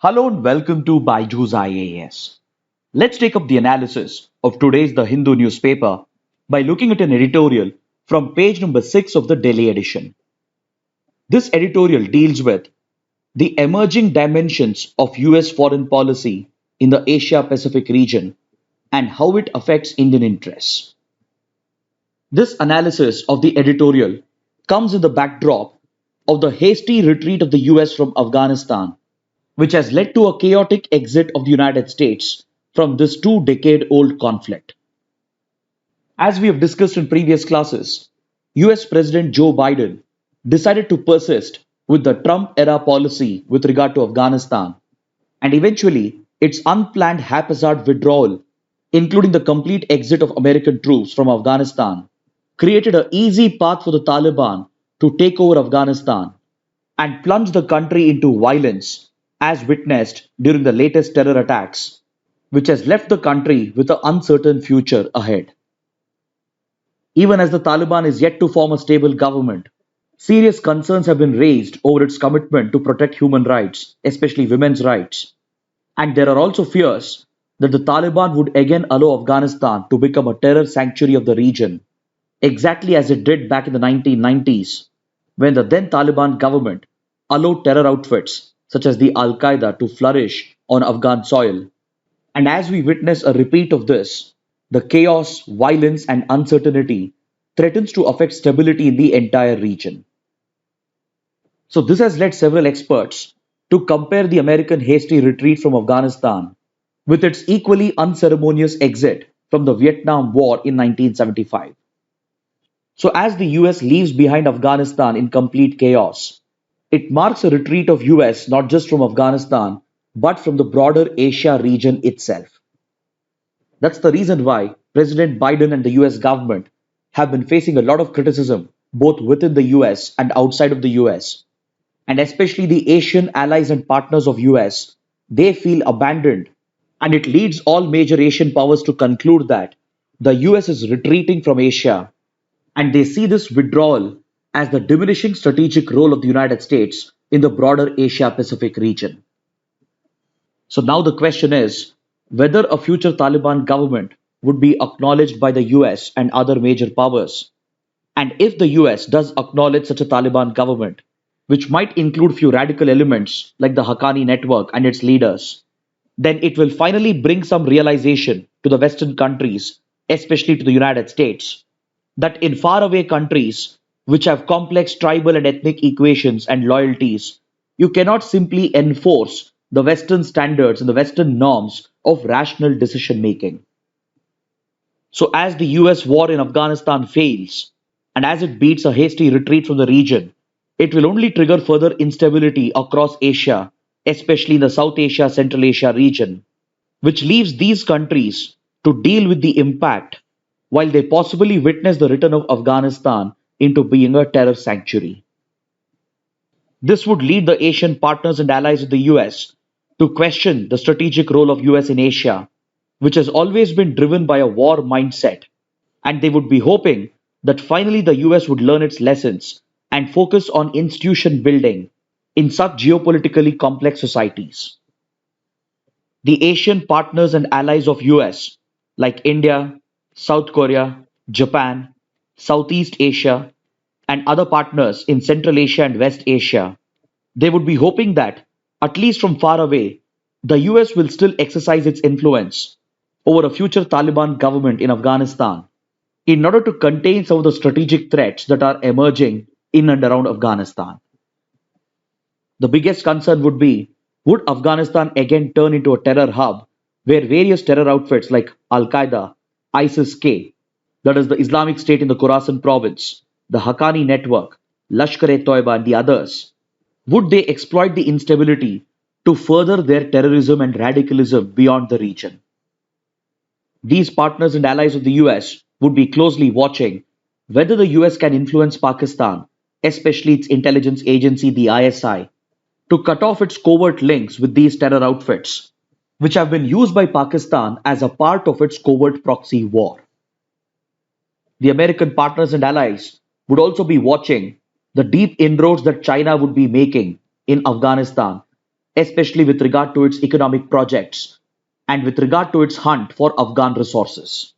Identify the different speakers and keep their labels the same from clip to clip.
Speaker 1: Hello and welcome to Baiju's IAS. Let's take up the analysis of today's The Hindu newspaper by looking at an editorial from page number 6 of the Delhi edition. This editorial deals with the emerging dimensions of US foreign policy in the Asia Pacific region and how it affects Indian interests. This analysis of the editorial comes in the backdrop of the hasty retreat of the US from Afghanistan, which has led to a chaotic exit of the United States from this 2 decade old conflict. As we have discussed in previous classes, US President Joe Biden decided to persist with the Trump era policy with regard to Afghanistan, and eventually its unplanned haphazard withdrawal, including the complete exit of American troops from Afghanistan, created an easy path for the Taliban to take over Afghanistan and plunge the country into violence, as witnessed during the latest terror attacks, which has left the country with an uncertain future ahead. Even as the Taliban is yet to form a stable government, serious concerns have been raised over its commitment to protect human rights, especially women's rights. And there are also fears that the Taliban would again allow Afghanistan to become a terror sanctuary of the region, exactly as it did back in the 1990s, when the then Taliban government allowed terror outfits such as the Al Qaeda to flourish on Afghan soil. And as we witness a repeat of this, the chaos, violence, and uncertainty threatens to affect stability in the entire region. So, this has led several experts to compare the American hasty retreat from Afghanistan with its equally unceremonious exit from the Vietnam War in 1975. So, as the US leaves behind Afghanistan in complete chaos, it marks a retreat of US not just from Afghanistan but from the broader Asia region itself. That's the reason why President Biden and the US government have been facing a lot of criticism both within the US and outside of the US. And especially the Asian allies and partners of US, they feel abandoned, and it leads all major Asian powers to conclude that the US is retreating from Asia, and they see this withdrawal as the diminishing strategic role of the United States in the broader Asia Pacific region. So now the question is whether a future Taliban government would be acknowledged by the US and other major powers. And if the US does acknowledge such a Taliban government, which might include few radical elements like the Haqqani network and its leaders, then it will finally bring some realization to the Western countries, especially to the United States, that in faraway countries which have complex tribal and ethnic equations and loyalties, you cannot simply enforce the Western standards and the Western norms of rational decision making. So, as the US war in Afghanistan fails, and as it beats a hasty retreat from the region, it will only trigger further instability across Asia, especially in the South Asia Central Asia region, which leaves these countries to deal with the impact while they possibly witness the return of Afghanistan into being a terror sanctuary. This would lead the Asian partners and allies of the US to question the strategic role of US in Asia, which has always been driven by a war mindset, and they would be hoping that finally the US would learn its lessons and focus on institution building in such geopolitically complex societies. The Asian partners and allies of US like India, South Korea, Japan, Southeast Asia, and other partners in Central Asia and West Asia, they would be hoping that, at least from far away, the US will still exercise its influence over a future Taliban government in Afghanistan in order to contain some of the strategic threats that are emerging in and around Afghanistan. The biggest concern would be, would Afghanistan again turn into a terror hub where various terror outfits like Al Qaeda, ISIS K, that is the Islamic State in the Khorasan province, the Haqqani network, Lashkar e Toiba, and the others, would they exploit the instability to further their terrorism and radicalism beyond the region? These partners and allies of the US would be closely watching whether the US can influence Pakistan, especially its intelligence agency, the ISI, to cut off its covert links with these terror outfits, which have been used by Pakistan as a part of its covert proxy war. The American partners and allies would also be watching the deep inroads that China would be making in Afghanistan, especially with regard to its economic projects and with regard to its hunt for Afghan resources.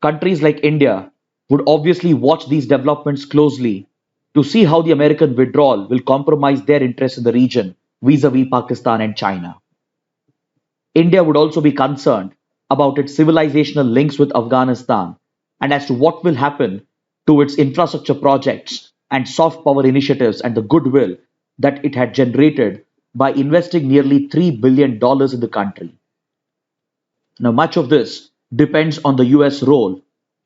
Speaker 1: Countries like India would obviously watch these developments closely to see how the American withdrawal will compromise their interests in the region vis-a-vis Pakistan and China. India would also be concerned about its civilizational links with Afghanistan and as to what will happen to its infrastructure projects and soft power initiatives and the goodwill that it had generated by investing nearly $3 billion in the country. Now, much of this depends on the US role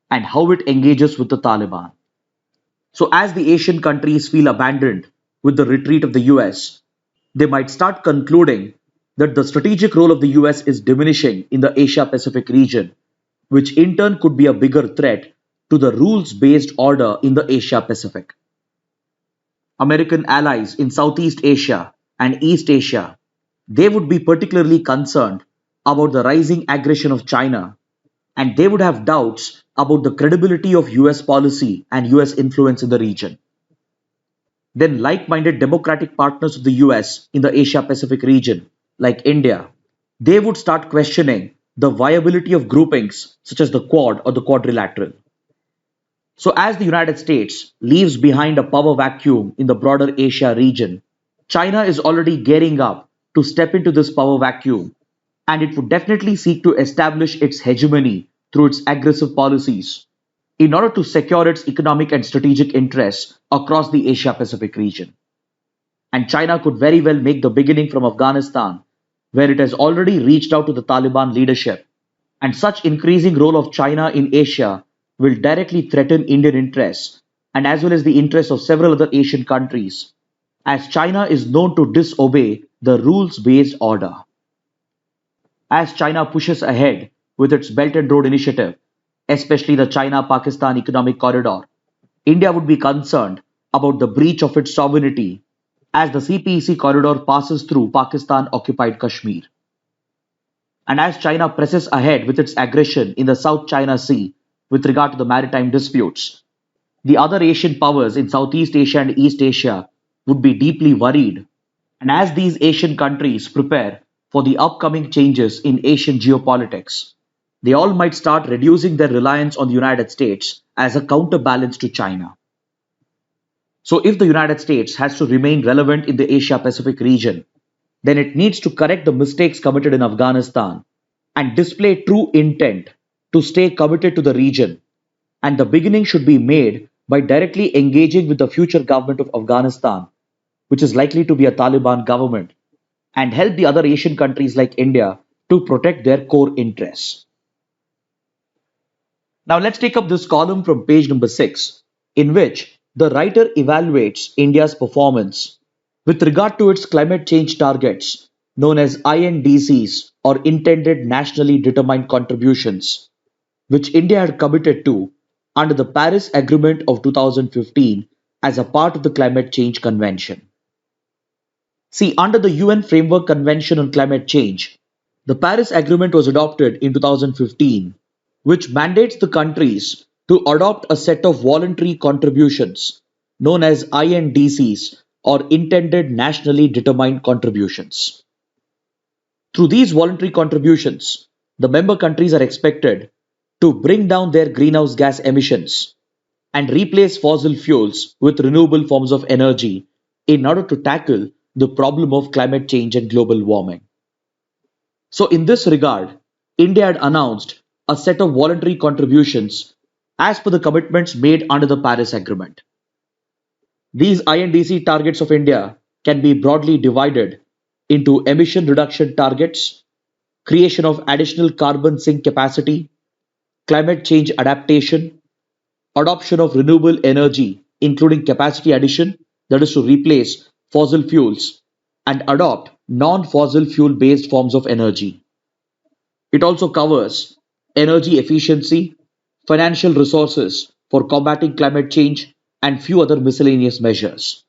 Speaker 1: and how it engages with the Taliban. So, as the Asian countries feel abandoned with the retreat of the US, they might start concluding that the strategic role of the US is diminishing in the Asia Pacific region, which in turn could be a bigger threat to the rules based order in the Asia Pacific. American allies in Southeast Asia and East Asia, they would be particularly concerned about the rising aggression of China, and they would have doubts about the credibility of US policy and US influence in the region. Then like-minded democratic partners of the US in the Asia Pacific region, like India, they would start questioning the viability of groupings such as the Quad or the Quadrilateral. So as the United States leaves behind a power vacuum in the broader Asia region, China is already gearing up to step into this power vacuum, and it would definitely seek to establish its hegemony through its aggressive policies in order to secure its economic and strategic interests across the Asia Pacific region. And China could very well make the beginning from Afghanistan, where it has already reached out to the Taliban leadership. And such increasing role of China in Asia will directly threaten Indian interests and as well as the interests of several other Asian countries, as China is known to disobey the rules based order. As China pushes ahead with its Belt and Road Initiative, especially the China Pakistan Economic Corridor, India would be concerned about the breach of its sovereignty as the CPEC corridor passes through Pakistan occupied Kashmir. And as China presses ahead with its aggression in the South China Sea with regard to the maritime disputes, the other Asian powers in Southeast Asia and East Asia would be deeply worried. And as these Asian countries prepare for the upcoming changes in Asian geopolitics, they all might start reducing their reliance on the United States as a counterbalance to China. So, if the United States has to remain relevant in the Asia Pacific region, then it needs to correct the mistakes committed in Afghanistan and display true intent to stay committed to the region. And the beginning should be made by directly engaging with the future government of Afghanistan, which is likely to be a Taliban government, and help the other Asian countries like India to protect their core interests. Now, let's take up this column from page number 6, in which the writer evaluates India's performance with regard to its climate change targets, known as INDCs or Intended Nationally Determined Contributions, which India had committed to under the Paris Agreement of 2015 as a part of the Climate Change Convention. See, under the UN Framework Convention on Climate Change, the Paris Agreement was adopted in 2015, which mandates the countries to adopt a set of voluntary contributions known as INDCs or Intended Nationally Determined Contributions. Through these voluntary contributions, the member countries are expected to bring down their greenhouse gas emissions and replace fossil fuels with renewable forms of energy in order to tackle the problem of climate change and global warming. So, in this regard, India had announced a set of voluntary contributions as per the commitments made under the Paris Agreement. These INDC targets of India can be broadly divided into emission reduction targets, creation of additional carbon sink capacity, climate change adaptation, adoption of renewable energy, including capacity addition, that is to replace fossil fuels, and adopt non fossil fuel based forms of energy. It also covers energy efficiency, financial resources for combating climate change, and few other miscellaneous measures.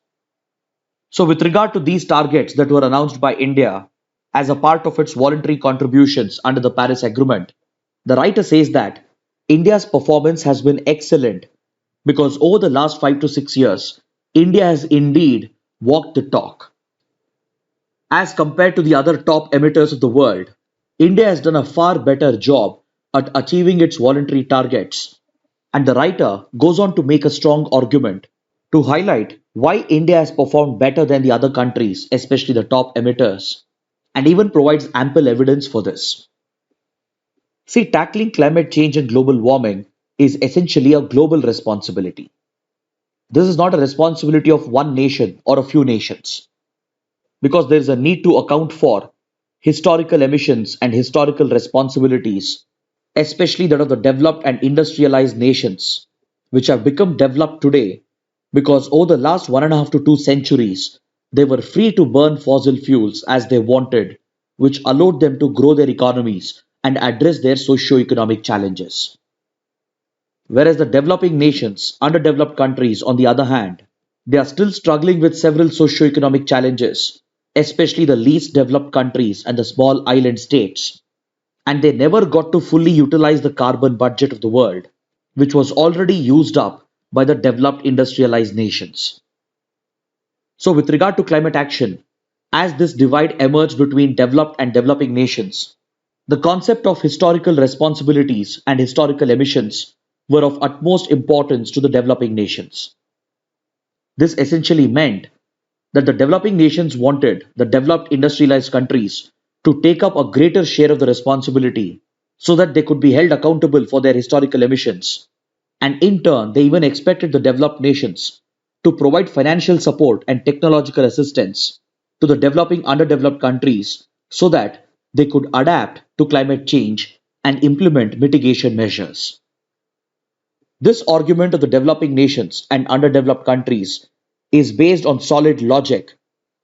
Speaker 1: So, with regard to these targets that were announced by India as a part of its voluntary contributions under the Paris Agreement, the writer says that India's performance has been excellent because over the last 5 to 6 years, India has indeed walked the talk. As compared to the other top emitters of the world, India has done a far better job at achieving its voluntary targets. And the writer goes on to make a strong argument to highlight why India has performed better than the other countries, especially the top emitters, and even provides ample evidence for this. See, tackling climate change and global warming is essentially a global responsibility. This is not a responsibility of one nation or a few nations, because there is a need to account for historical emissions and historical responsibilities, especially that of the developed and industrialized nations, which have become developed today because over the last 1.5 to 2 centuries, they were free to burn fossil fuels as they wanted, which allowed them to grow their economies and address their socio-economic challenges. Whereas the developing nations, underdeveloped countries, on the other hand, they are still struggling with several socio-economic challenges, especially the least developed countries and the small island states. And they never got to fully utilize the carbon budget of the world, which was already used up by the developed industrialized nations. So, with regard to climate action, as this divide emerged between developed and developing nations, the concept of historical responsibilities and historical emissions were of utmost importance to the developing nations. This essentially meant that the developing nations wanted the developed industrialized countries to take up a greater share of the responsibility so that they could be held accountable for their historical emissions. And in turn, they even expected the developed nations to provide financial support and technological assistance to the developing underdeveloped countries so that they could adapt to climate change and implement mitigation measures. This argument of the developing nations and underdeveloped countries is based on solid logic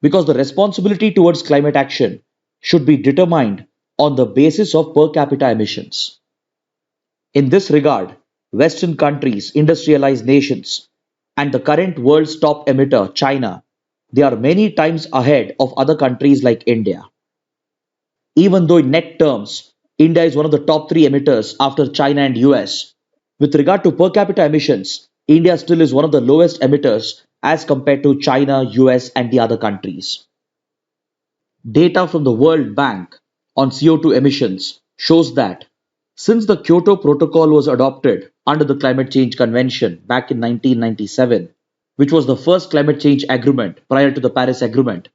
Speaker 1: because the responsibility towards climate action should be determined on the basis of per capita emissions. In this regard, Western countries, industrialized nations, and the current world's top emitter, China, they are many times ahead of other countries like India. Even though in net terms, India is one of the top three emitters after China and US, with regard to per capita emissions, India still is one of the lowest emitters as compared to China, US, and the other countries. Data from the World Bank on CO2 emissions shows that since the Kyoto Protocol was adopted under the Climate Change Convention back in 1997, which was the first climate change agreement prior to the Paris Agreement,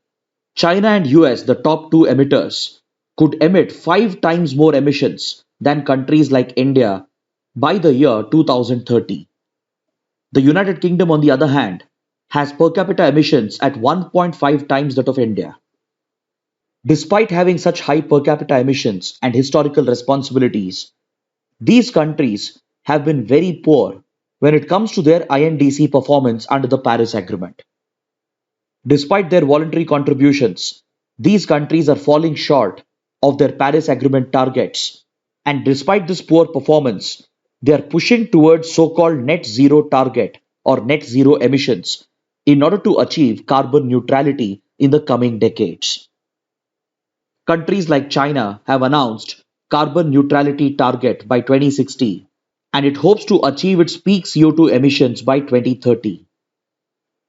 Speaker 1: China and US, the top two emitters, could emit 5 times more emissions than countries like India by the year 2030. The United Kingdom, on the other hand, has per capita emissions at 1.5 times that of India. Despite having such high per capita emissions and historical responsibilities, these countries have been very poor when it comes to their INDC performance under the Paris Agreement. Despite their voluntary contributions, these countries are falling short of their Paris Agreement targets, and despite this poor performance, they are pushing towards so-called net zero target or net zero emissions in order to achieve carbon neutrality in the coming decades. Countries like China have announced carbon neutrality target by 2060 and it hopes to achieve its peak CO2 emissions by 2030.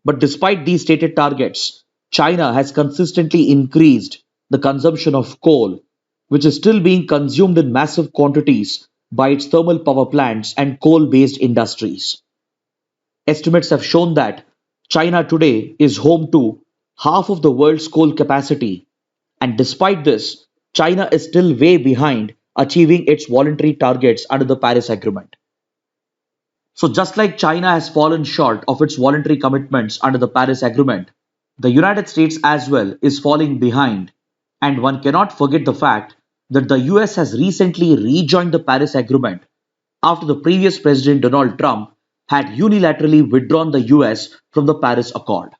Speaker 1: But despite these stated targets, China has consistently increased the consumption of coal, which is still being consumed in massive quantities by its thermal power plants and coal based industries. Estimates have shown that China today is home to half of the world's coal capacity, and despite this, China is still way behind achieving its voluntary targets under the Paris Agreement. So, just like China has fallen short of its voluntary commitments under the Paris Agreement, the United States as well is falling behind, and one cannot forget the fact that the US has recently rejoined the Paris Agreement after the previous president Donald Trump had unilaterally withdrawn the US from the Paris Accord.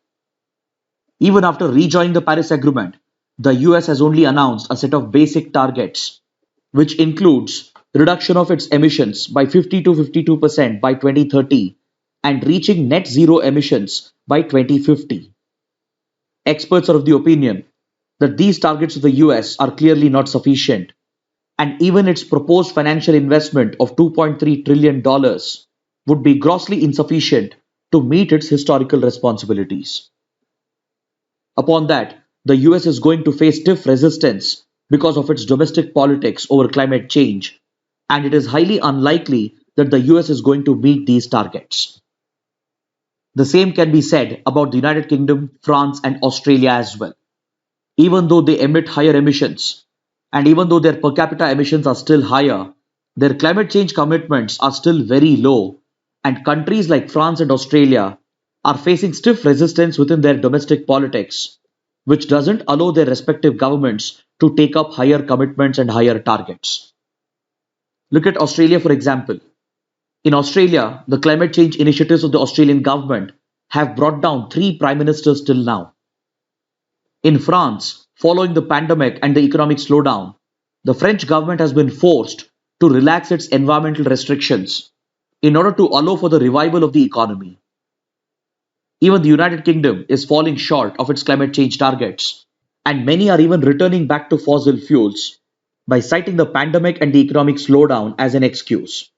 Speaker 1: Even after rejoining the Paris Agreement, the US has only announced a set of basic targets, which includes reduction of its emissions by 50 to 52% by 2030 and reaching net zero emissions by 2050. Experts are of the opinion that these targets of the US are clearly not sufficient, and even its proposed financial investment of $2.3 trillion dollars would be grossly insufficient to meet its historical responsibilities. Upon that, the US is going to face stiff resistance because of its domestic politics over climate change, and it is highly unlikely that the US is going to meet these targets. The same can be said about the United Kingdom, France, and Australia as well. Even though they emit higher emissions, and even though their per capita emissions are still higher, their climate change commitments are still very low, and countries like France and Australia are facing stiff resistance within their domestic politics, which doesn't allow their respective governments to take up higher commitments and higher targets. Look at Australia, for example. In Australia, the climate change initiatives of the Australian government have brought down three prime ministers till now. In France, following the pandemic and the economic slowdown, the French government has been forced to relax its environmental restrictions in order to allow for the revival of the economy. Even the United Kingdom is falling short of its climate change targets, and many are even returning back to fossil fuels by citing the pandemic and the economic slowdown as an excuse.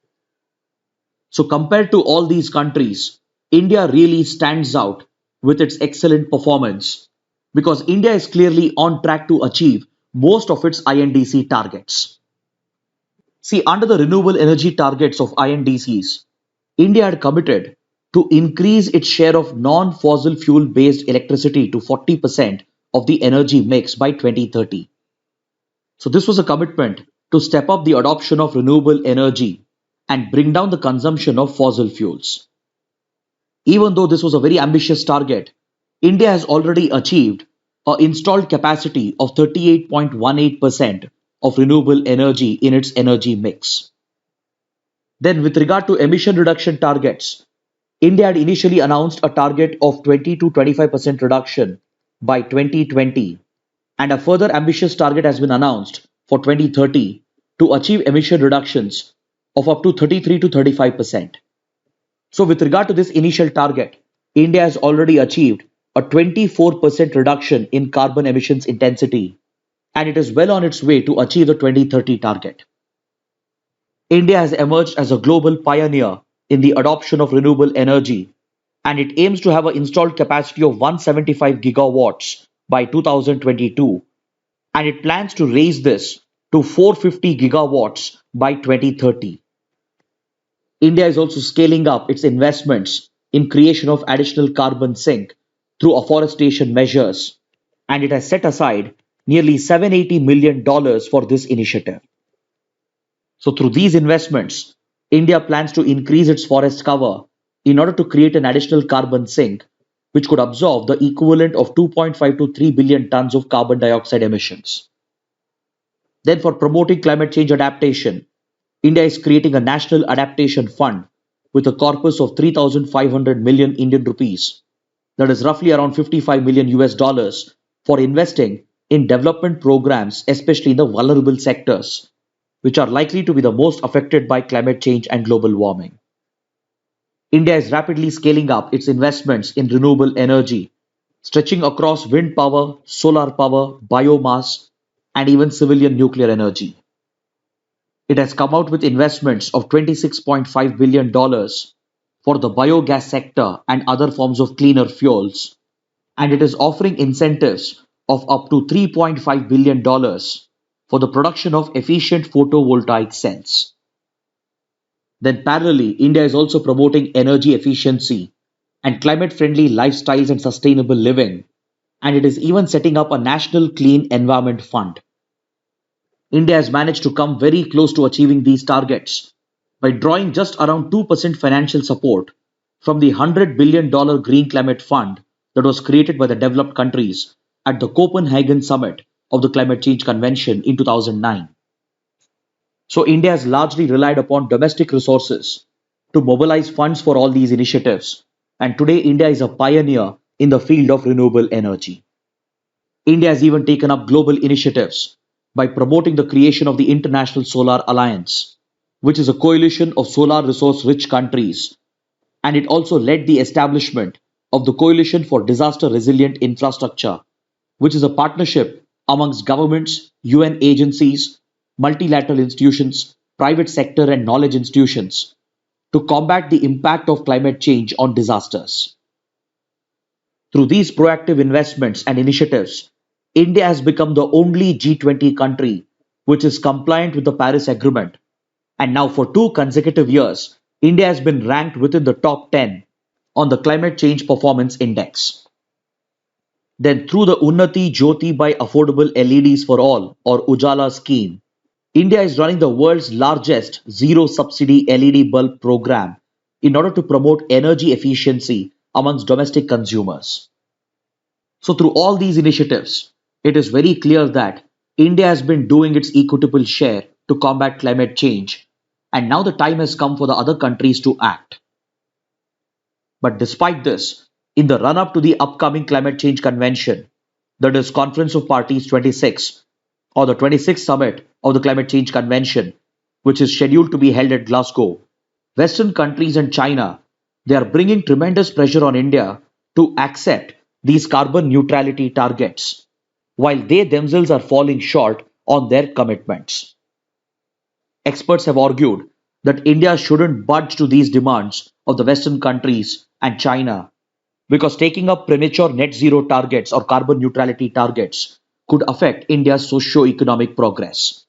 Speaker 1: So, compared to all these countries, India really stands out with its excellent performance because India is clearly on track to achieve most of its INDC targets. See, under the renewable energy targets of INDCs, India had committed to increase its share of non fossil fuel based electricity to 40% of the energy mix by 2030. So, this was a commitment to step up the adoption of renewable energy and bring down the consumption of fossil fuels. Even though this was a very ambitious target, India has already achieved an installed capacity of 38.18% of renewable energy in its energy mix. Then, with regard to emission reduction targets, India had initially announced a target of 20 to 25% reduction by 2020, and a further ambitious target has been announced for 2030 to achieve emission reductions of up to 33 to 35%. So, with regard to this initial target, India has already achieved a 24% reduction in carbon emissions intensity, and it is well on its way to achieve the 2030 target. India has emerged as a global pioneer in the adoption of renewable energy, and it aims to have an installed capacity of 175 gigawatts by 2022, and it plans to raise this to 450 gigawatts by 2030. India is also scaling up its investments in creation of additional carbon sink through afforestation measures, and it has set aside nearly $780 million for this initiative. So, through these investments, India plans to increase its forest cover in order to create an additional carbon sink, which could absorb the equivalent of 2.5 to 3 billion tons of carbon dioxide emissions. Then, for promoting climate change adaptation, India is creating a national adaptation fund with a corpus of 3,500 million Indian rupees, that is roughly around 55 million US dollars, for investing in development programs, especially in the vulnerable sectors, which are likely to be the most affected by climate change and global warming. India is rapidly scaling up its investments in renewable energy, stretching across wind power, solar power, biomass, and even civilian nuclear energy. It has come out with investments of $26.5 billion for the biogas sector and other forms of cleaner fuels, and it is offering incentives of up to $3.5 billion for the production of efficient photovoltaic cells. Then, parallelly, India is also promoting energy efficiency and climate friendly lifestyles and sustainable living, and it is even setting up a national clean environment fund. India has managed to come very close to achieving these targets by drawing just around 2% financial support from the $100 billion Green Climate Fund that was created by the developed countries at the Copenhagen Summit of the Climate Change Convention in 2009. So, India has largely relied upon domestic resources to mobilize funds for all these initiatives, and today India is a pioneer in the field of renewable energy. India has even taken up global initiatives by promoting the creation of the International Solar Alliance, which is a coalition of solar resource rich countries, and it also led the establishment of the Coalition for Disaster Resilient Infrastructure, which is a partnership amongst governments, UN agencies, multilateral institutions, private sector, and knowledge institutions to combat the impact of climate change on disasters. Through these proactive investments and initiatives, India has become the only G20 country which is compliant with the Paris Agreement. And now, for 2 consecutive years, India has been ranked within the top 10 on the Climate Change Performance Index. Then, through the Unnati Jyoti by Affordable LEDs for All or Ujala scheme, India is running the world's largest zero subsidy LED bulb program in order to promote energy efficiency amongst domestic consumers. So, through all these initiatives, it is very clear that India has been doing its equitable share to combat climate change, and now the time has come for the other countries to act. But despite this, in the run up to the upcoming Climate Change Convention, that is Conference of Parties 26, or the 26th Summit of the Climate Change Convention, which is scheduled to be held at Glasgow, Western countries and China, they are bringing tremendous pressure on India to accept these carbon neutrality targets, while they themselves are falling short on their commitments. Experts have argued that India shouldn't budge to these demands of the Western countries and China because taking up premature net zero targets or carbon neutrality targets could affect India's socio-economic progress.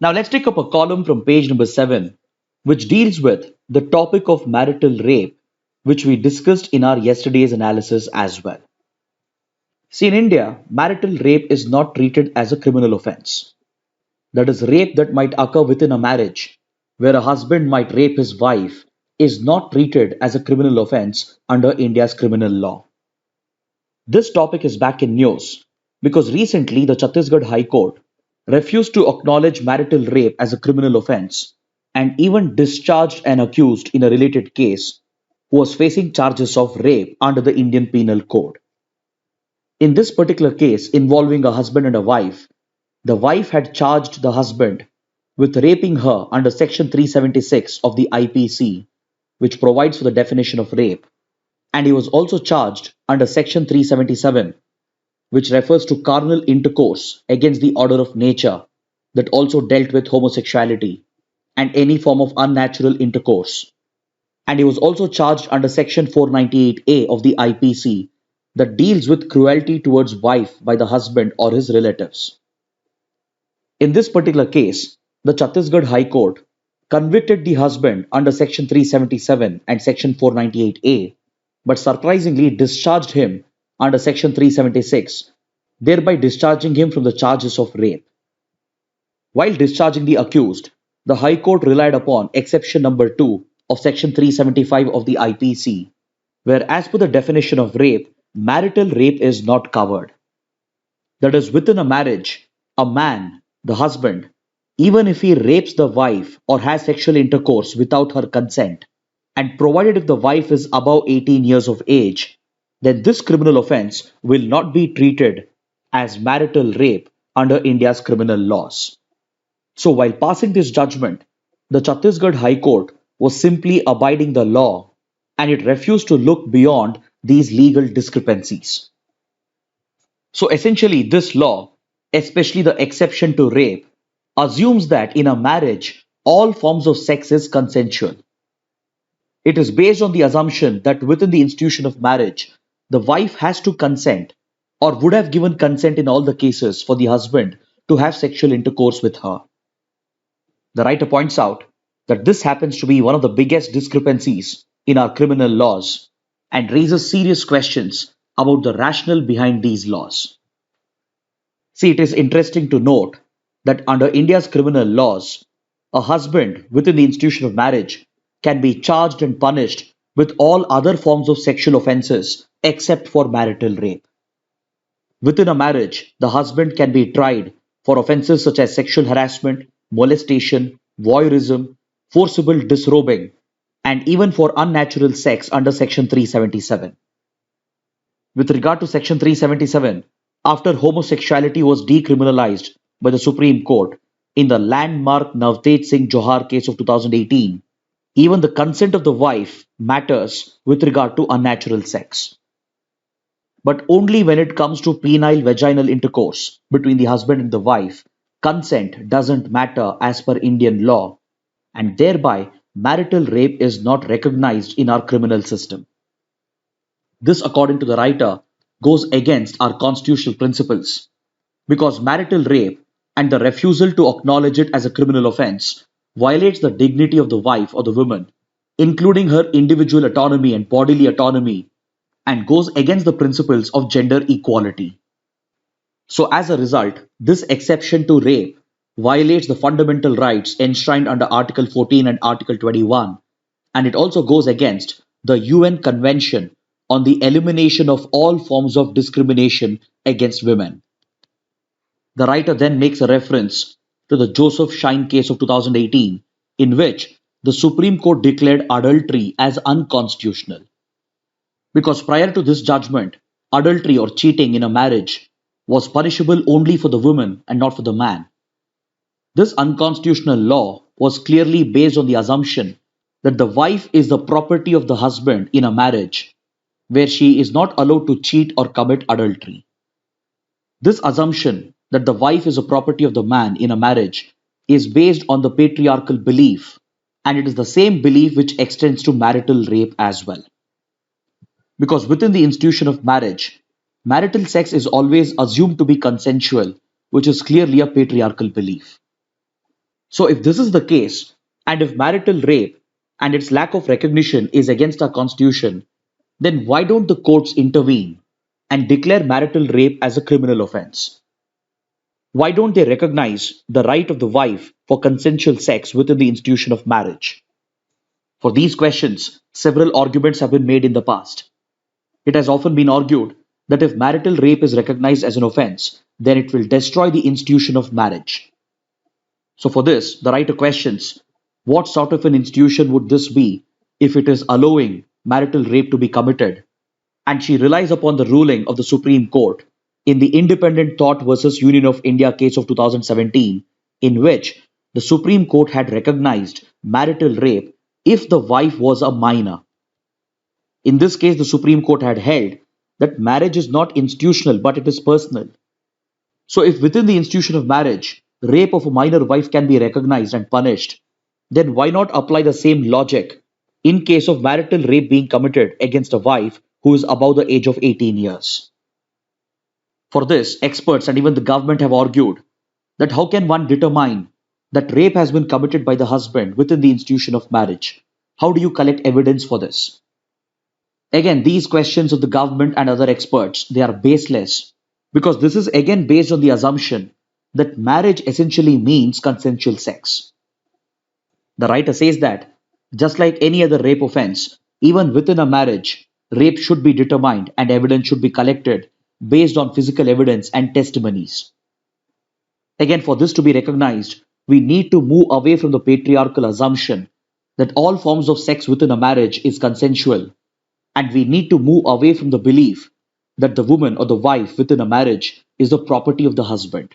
Speaker 1: Now let's take up a column from page number 7, which deals with the topic of marital rape, which we discussed in our yesterday's analysis as well. See, in India, marital rape is not treated as a criminal offense. That is, rape that might occur within a marriage, where a husband might rape his wife, is not treated as a criminal offense under India's criminal law. This topic is back in news because recently the Chhattisgarh High Court refused to acknowledge marital rape as a criminal offense and even discharged an accused in a related case who was facing charges of rape under the Indian Penal Code. In this particular case involving a husband and a wife, the wife had charged the husband with raping her under Section 376 of the IPC, which provides for the definition of rape, and he was also charged under Section 377, which refers to carnal intercourse against the order of nature, that also dealt with homosexuality and any form of unnatural intercourse. And he was also charged under Section 498A of the IPC, that deals with cruelty towards wife by the husband or his relatives. In this particular case, the Chhattisgarh High Court convicted the husband under Section 377 and Section 498A, but surprisingly discharged him under Section 376, thereby discharging him from the charges of rape. While discharging the accused, the High Court relied upon exception number 2 of Section 375 of the IPC, where, as per the definition of rape, marital rape is not covered. That is, within a marriage, a man, the husband, even if he rapes the wife or has sexual intercourse without her consent, and provided if the wife is above 18 years of age, then this criminal offense will not be treated as marital rape under India's criminal laws. So, while passing this judgment, the Chhattisgarh High Court was simply abiding the law and it refused to look beyond these legal discrepancies. So, essentially, this law, especially the exception to rape, assumes that in a marriage, all forms of sex is consensual. It is based on the assumption that within the institution of marriage, the wife has to consent or would have given consent in all the cases for the husband to have sexual intercourse with her. The writer points out that this happens to be one of the biggest discrepancies in our criminal laws and raises serious questions about the rationale behind these laws. See, it is interesting to note that under India's criminal laws, a husband within the institution of marriage can be charged and punished with all other forms of sexual offenses except for marital rape. Within a marriage, the husband can be tried for offenses such as sexual harassment, molestation, voyeurism, forcible disrobing, and even for unnatural sex under Section 377. With regard to Section 377, after homosexuality was decriminalized by the Supreme Court in the landmark Navtej Singh Johar case of 2018, even the consent of the wife matters with regard to unnatural sex. But only when it comes to penile vaginal intercourse between the husband and the wife, consent doesn't matter as per Indian law, and thereby marital rape is not recognized in our criminal system. This, according to the writer, goes against our constitutional principles because marital rape and the refusal to acknowledge it as a criminal offense violates the dignity of the wife or the woman, including her individual autonomy and bodily autonomy, and goes against the principles of gender equality. So, as a result, this exception to rape violates the fundamental rights enshrined under Article 14 and Article 21, and it also goes against the UN Convention on the Elimination of All Forms of Discrimination against Women. The writer then makes a reference to the Joseph Shine case of 2018, in which the Supreme Court declared adultery as unconstitutional. Because prior to this judgment, adultery or cheating in a marriage was punishable only for the woman and not for the man. This unconstitutional law was clearly based on the assumption that the wife is the property of the husband in a marriage, where she is not allowed to cheat or commit adultery. This assumption that the wife is a property of the man in a marriage is based on the patriarchal belief, and it is the same belief which extends to marital rape as well. Because within the institution of marriage, marital sex is always assumed to be consensual, which is clearly a patriarchal belief. So, if this is the case, and if marital rape and its lack of recognition is against our constitution, then why don't the courts intervene and declare marital rape as a criminal offense? Why don't they recognize the right of the wife for consensual sex within the institution of marriage? For these questions, several arguments have been made in the past. It has often been argued that if marital rape is recognized as an offense, then it will destroy the institution of marriage. So, for this, the writer questions what sort of an institution would this be if it is allowing marital rape to be committed? And she relies upon the ruling of the Supreme Court in the Independent Thought versus Union of India case of 2017, in which the Supreme Court had recognized marital rape if the wife was a minor. In this case, the Supreme Court had held that marriage is not institutional but it is personal. So, if within the institution of marriage, rape of a minor wife can be recognized and punished, then why not apply the same logic in case of marital rape being committed against a wife who is above the age of 18 years? For this, experts and even the government have argued that how can one determine that rape has been committed by the husband within the institution of marriage? How do you collect evidence for this? Again, these questions of the government and other experts, they are baseless because this is again based on the assumption that marriage essentially means consensual sex. The writer says that just like any other rape offense, even within a marriage, rape should be determined and evidence should be collected based on physical evidence and testimonies. Again, for this to be recognized, we need to move away from the patriarchal assumption that all forms of sex within a marriage is consensual, and we need to move away from the belief that the woman or the wife within a marriage is the property of the husband.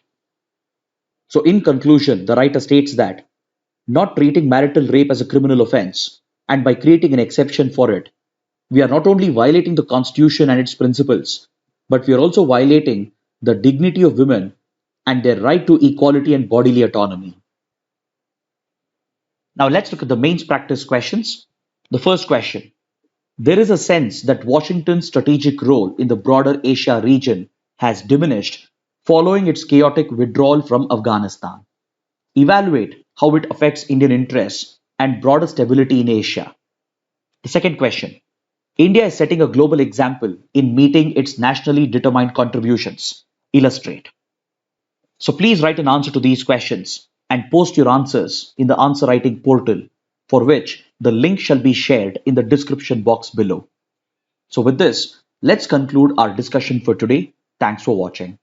Speaker 1: So, in conclusion, the writer states that not treating marital rape as a criminal offense and by creating an exception for it, we are not only violating the Constitution and its principles, but we are also violating the dignity of women and their right to equality and bodily autonomy. Now, let's look at the mains practice questions. The first question: there is a sense that Washington's strategic role in the broader Asia region has diminished following its chaotic withdrawal from Afghanistan. Evaluate how it affects Indian interests and broader stability in Asia. The second question: India is setting a global example in meeting its nationally determined contributions. Illustrate. So please write an answer to these questions and post your answers in the answer writing portal, for which the link shall be shared in the description box below. So with this, let's conclude our discussion for today. Thanks for watching.